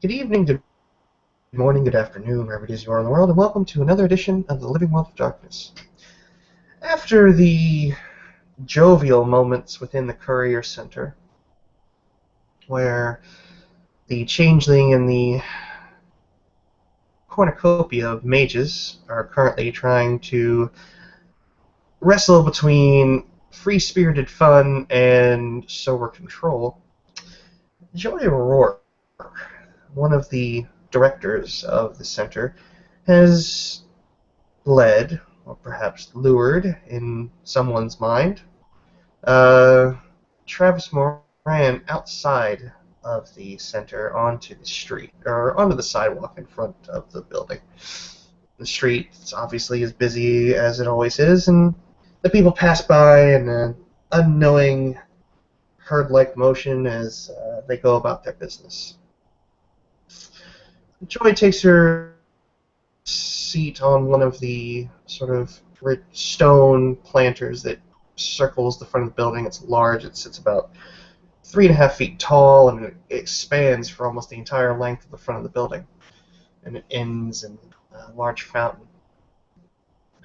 Good evening, good morning, good afternoon, wherever it is you are in the world, and welcome to another edition of the Living Wealth of Darkness. After the jovial moments within the Currier Center, where the changeling and the cornucopia of mages are currently trying to wrestle between free-spirited fun and sober control, Joy O'Rourke, one of the directors of the center, has led, or perhaps lured in someone's mind, uh, Travis Moran outside of the center onto the street, or onto the sidewalk in front of the building. The street obviously as busy as it always is, and the people pass by in an unknowing, herd-like motion as they go about their business. Joy takes her seat on one of the sort of stone planters that circles the front of the building. It's large. It sits about 3.5 feet tall, and it expands for almost the entire length of the front of the building. And it ends in a large fountain.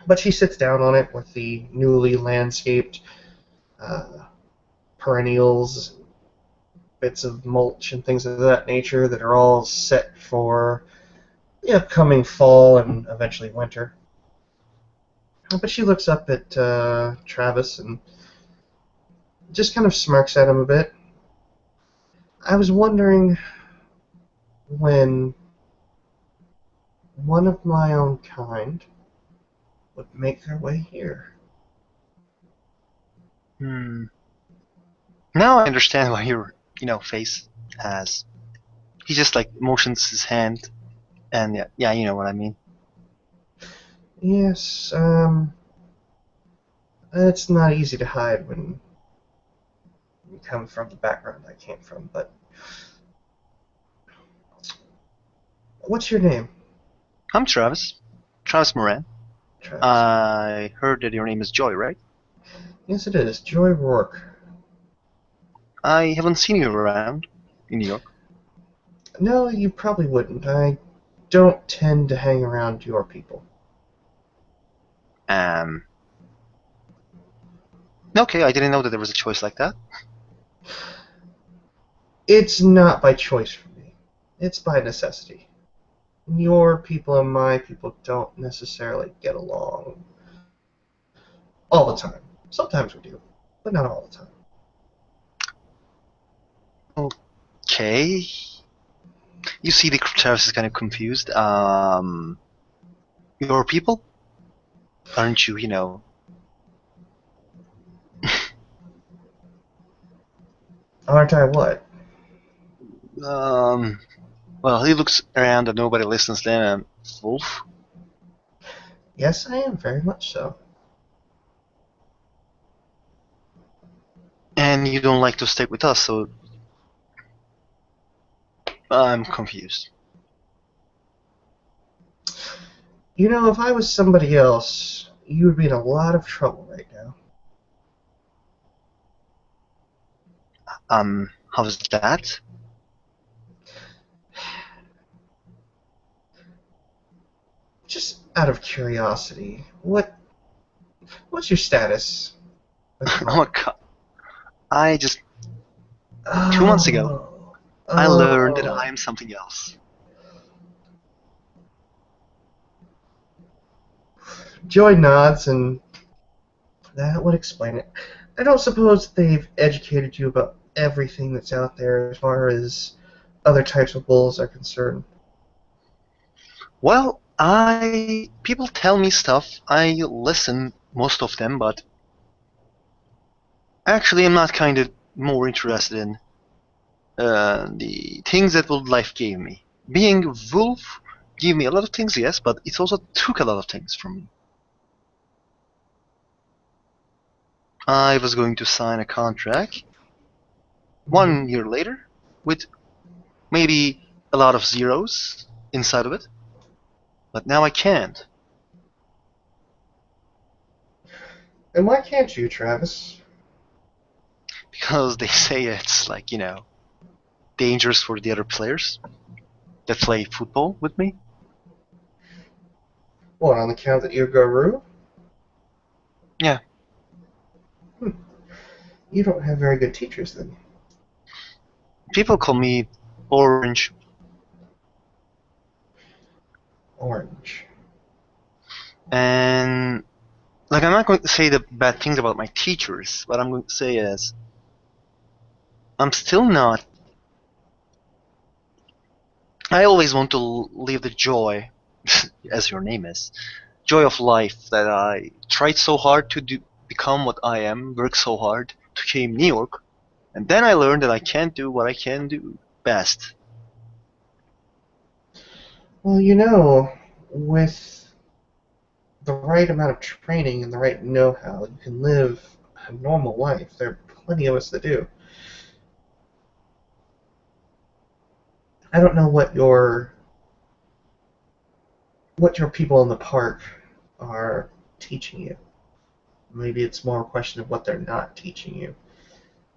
But she sits down on it with the newly landscaped uh, perennials, bits of mulch, and things of that nature that are all set for the upcoming fall and eventually winter. But she looks up at Travis and just kind of smirks at him a bit. I was wondering when one of my own kind would make their way here. Hmm. Now I understand why your, face has. He just like motions his hand, and yeah, you know what I mean. Yes, it's not easy to hide when you come from the background I came from, but what's your name? I'm Travis. Travis Moran. Travis. I heard that your name is Joy, right? Yes, it is. Joy Rourke. I haven't seen you around in New York. No, you probably wouldn't. I don't tend to hang around your people. Um. Okay, I didn't know that there was a choice like that. It's not by choice for me. It's by necessity. Your people and my people don't necessarily get along all the time. Sometimes we do, but not all the time. Okay. You see, the Travis is kind of confused. Your people? Aren't you, Aren't I what? um, well, he looks around and nobody listens to him. Wolf? Yes, I am, very much so. And you don't like to stick with us, so I'm confused. You know, if I was somebody else, you would be in a lot of trouble right now. How's that? Just out of curiosity, what's your status with the Oh money? god. I just 2 months ago Oh, I learned that oh. I am something else. Joy nods, and that would explain it. I don't suppose they've educated you about everything that's out there as far as other types of bulls are concerned. Well, I people tell me stuff. I listen most of them, but actually I'm not kind of more interested in the things that old life gave me. Being a wolf gave me a lot of things, yes, but it also took a lot of things from me. I was going to sign a contract Mm-hmm. 1 year later with maybe a lot of zeros inside of it, but now I can't. And why can't you, Travis? Because they say it's like, dangerous for the other players. that play football with me. What, on the count that you're Guru? Yeah, Hmm. You don't have very good teachers then. people call me Orange. Orange. And like, I'm not going to say the bad things about my teachers. What I'm going to say is I'm still not. I always want to live the joy, as your name is, joy of life that I tried so hard to become what I am, work so hard to came New York, and then I learned that I can't do what I can do best. Well, with the right amount of training and the right know-how, you can live a normal life. There are plenty of us that do. I don't know what your people in the park are teaching you. Maybe it's more a question of what they're not teaching you.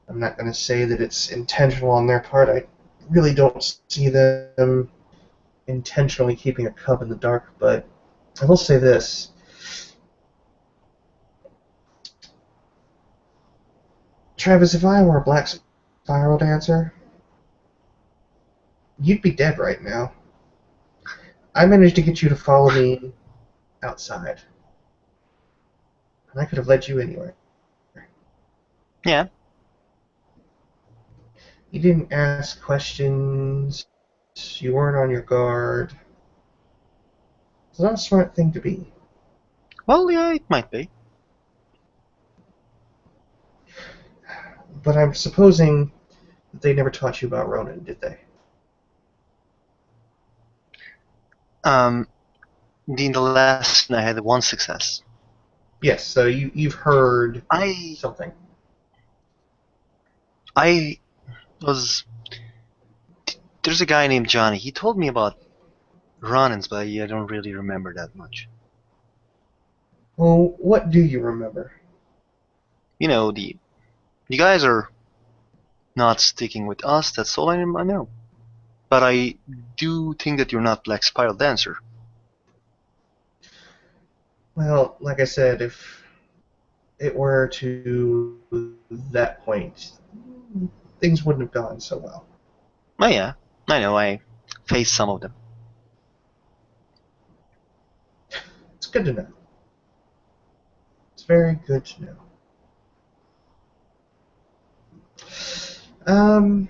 I'm not going to say that it's intentional on their part. I really don't see them intentionally keeping a cub in the dark, but I will say this. Travis, if I were a black spiral dancer, you'd be dead right now. I managed to get you to follow me outside, and I could have led you anywhere. Yeah. You didn't ask questions, you weren't on your guard. It's not a smart thing to be. Well, yeah, it might be. But I'm supposing that they never taught you about Ronin, did they? Um, in the last, I had one success. Yes, so you've heard I something. I was there's a guy named Johnny. He told me about Ronins, but I don't really remember that much. Well, what do you remember? You know, the you guys are not sticking with us. That's all I know. But I do think that you're not Black Spiral Dancer. Well, like I said, if it were to that point, things wouldn't have gone so well. Oh yeah, I know. I faced some of them. It's good to know. It's very good to know. Um,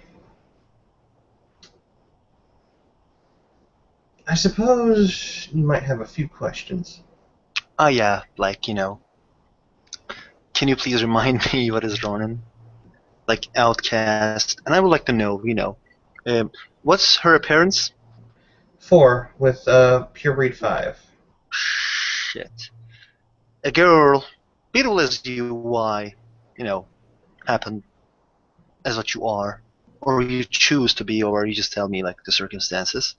I suppose you might have a few questions. Oh yeah, like can you please remind me what is Ronin? Like Outcast, and I would like to know. Um, what's her appearance? 4 with Pure Breed 5. Shit. A girl, beautiful as you, why, you know, happen as what you are, or you choose to be, or you just tell me like the circumstances.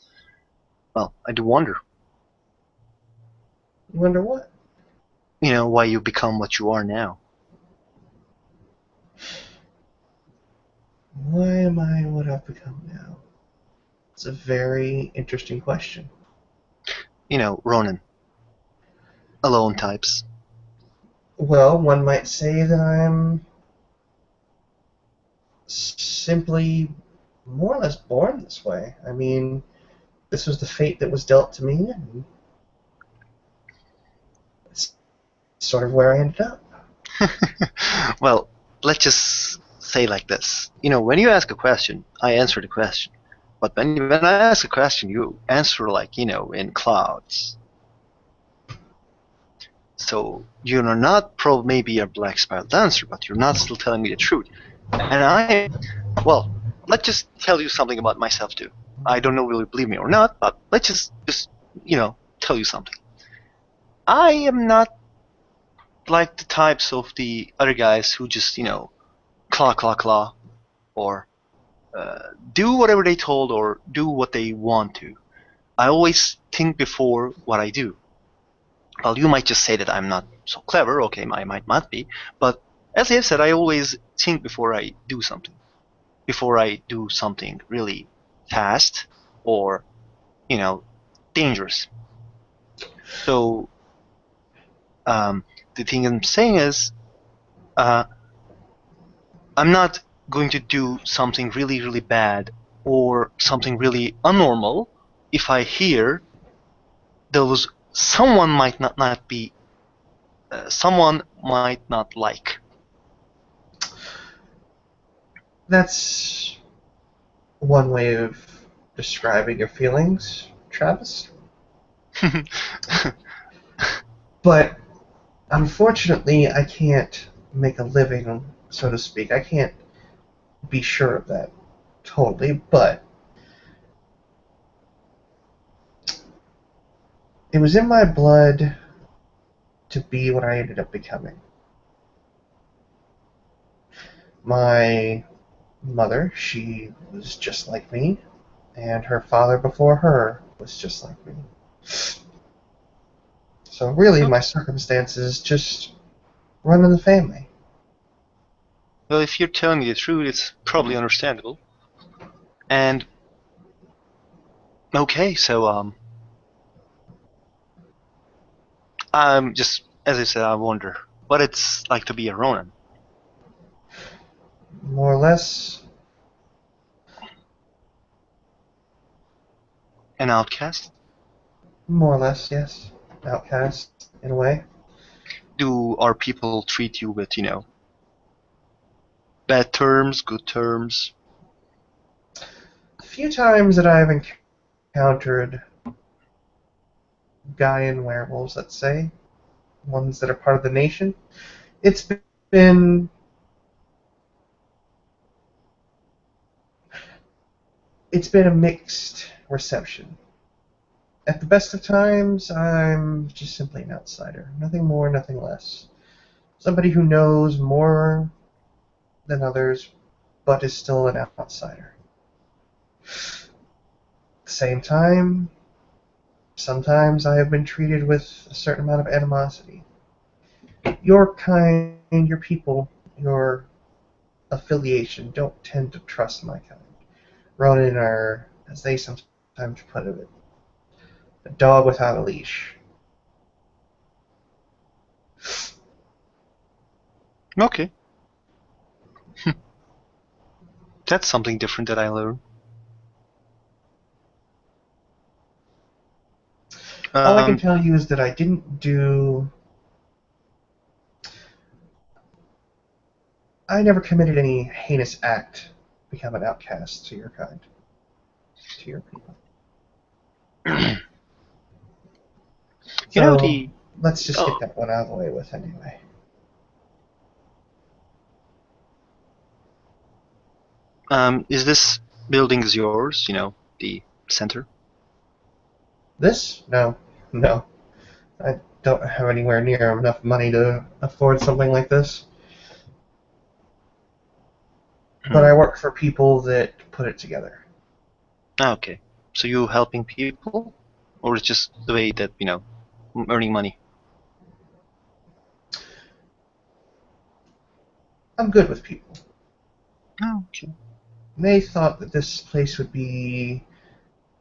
Well, I do wonder, You wonder what? why you become what you are now. Why am I what I've become now? It's a very interesting question. Ronin, alone types. Well, one might say that I'm simply more or less born this way. I mean, this was the fate that was dealt to me, and it's sort of where I ended up. Well, let's just say like this. When you ask a question, I answer the question. But when I ask a question, you answer like, in clouds. So you're not probably maybe a black spiral dancer, but you're not still telling me the truth. And well, let's just tell you something about myself too. I don't know if you believe me or not, but let's just tell you something. I am not like the types of the other guys who just claw claw claw or do whatever they told or do what they want to. I always think before what I do. Well, you might just say that I'm not so clever. Okay, I might not be, but as I have said, I always think before I do something. Before I do something really fast or you know, dangerous. So the thing I'm saying is, uh, I'm not going to do something really, really bad or something really unnormal if I hear those someone might not like. That's one way of describing your feelings, Travis. But unfortunately, I can't make a living, so to speak. I can't be sure of that totally, but it was in my blood to be what I ended up becoming. My mother, she was just like me, and her father before her was just like me. So really, my Okay. circumstances just run in the family. Well, if you're telling me the truth, it's probably understandable. And okay, so I'm just, as I said, I wonder what it's like to be a Ronin, More or less, an outcast. more or less, yes. Outcast, in a way. Do our people treat you with, bad terms, good terms? A few times that I've encountered Gaian werewolves, let's say, ones that are part of the nation, it's been it's been a mixed reception. At the best of times, I'm just simply an outsider. Nothing more, nothing less. Somebody who knows more than others, but is still an outsider. At the same time, sometimes I have been treated with a certain amount of animosity. Your kind, your people, your affiliation don't tend to trust my kind. Ronin are, as they sometimes put it, a dog without a leash. Okay, that's something different that I learned. All I can Um, tell you is that I didn't do. I never committed any heinous act to become an outcast to your kind, to your people. you know So the let's just get oh, that one out of the way with anyway. is this building's yours? The center. This? No. No. I don't have anywhere near enough money to afford something like this. But I Hmm. work for people that put it together. Okay, so you helping people, or it's just the way that earning money? I'm good with people. Oh, okay. They thought that this place would be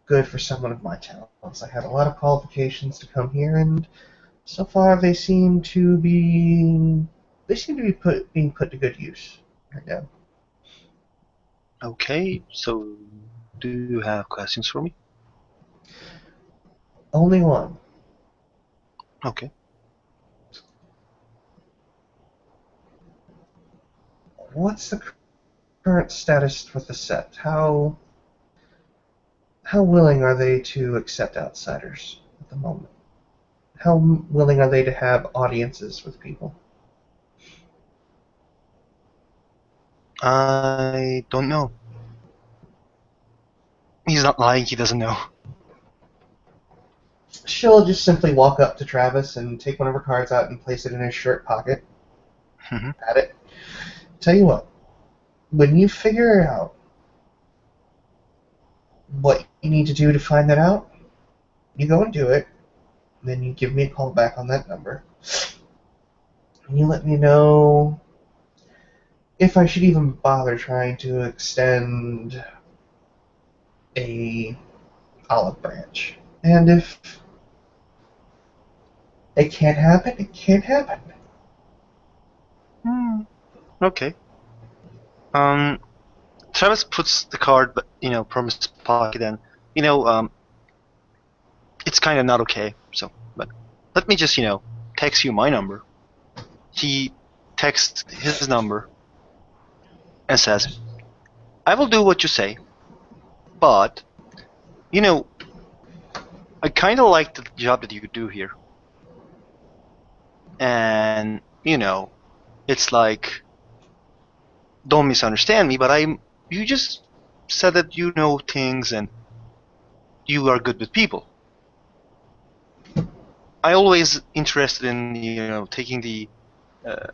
good for someone of my talents. I had a lot of qualifications to come here, and so far they seem to be being put to good use right now. Okay, so do you have questions for me? Only one. Okay. What's the current status with the set? How willing are they to accept outsiders at the moment? How willing are they to have audiences with people? I don't know. He's not lying, he doesn't know. She'll just simply walk up to Travis and take one of her cards out and place it in his shirt pocket. Mhm. Pat it. Tell you what, when you figure out what you need to do to find that out, you go and do it. Then you give me a call back on that number. And you let me know if I should even bother trying to extend a olive branch. And if it can't happen, it can't happen. Hmm. Okay. Um, Travis puts the card, from his pocket, and you know, um, it's kind of not okay. So, but let me just, text you my number. He texts his number and says, "I will do what you say, but you know, I kind of like the job that you do here, and it's like, don't misunderstand me, but you just said that you know things and you are good with people. I always interested in taking the uh,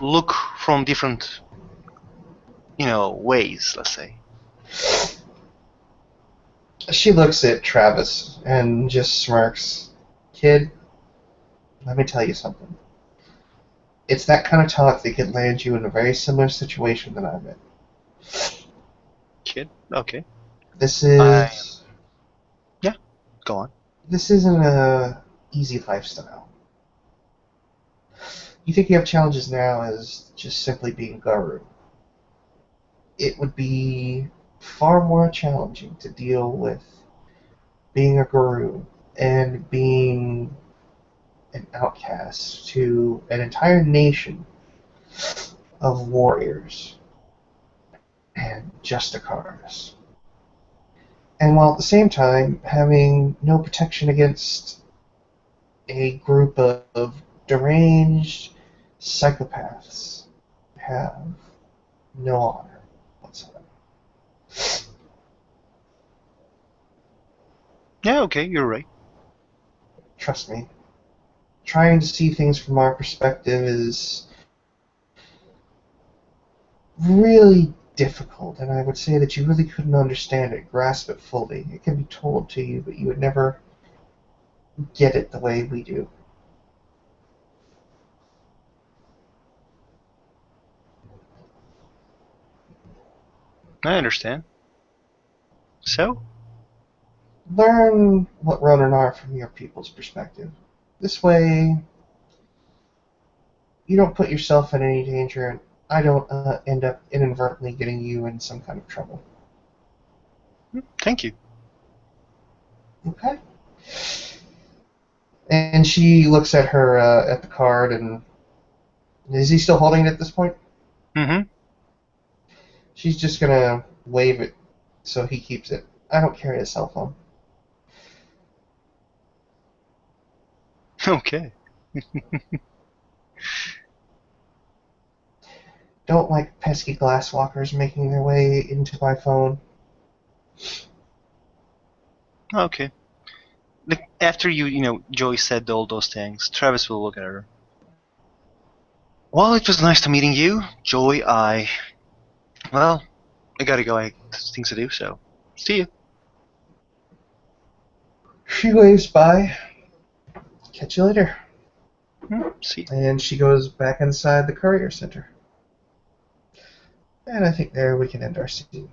look from different ways, let's say." She looks at Travis and just smirks. Kid, let me tell you something. It's that kind of talk that could land you in a very similar situation that I'm in. Kid, okay. This I is Yeah, go on. this isn't a easy lifestyle. You think you have challenges now as just simply being guru. It would be far more challenging to deal with being a guru and being an outcast to an entire nation of warriors and justicars. And while at the same time having no protection against a group of deranged psychopaths who have no honor whatsoever. Yeah, okay, you're right. Trust me, trying to see things from our perspective is really difficult, and I would say that you really couldn't understand it, grasp it fully. It can be told to you, but you would never get it the way we do. I understand. So, Learn what Ronin are from your people's perspective. This way, you don't put yourself in any danger, and I don't end up inadvertently getting you in some kind of trouble. thank you. Okay? And she looks at her at the card, and is he still holding it at this point? Mm-hmm. She's just gonna wave it so he keeps it. I don't carry a cell phone. Okay. Don't like pesky glasswalkers making their way into my phone. Okay. Like, after Joy said all those things, Travis will look at her. Well, it was nice to meeting you, Joy. Well, I gotta go. I have things to do, so see you. She waves by. Catch you later. See you. And she goes back inside the Currier Center. And I think there we can end our scene.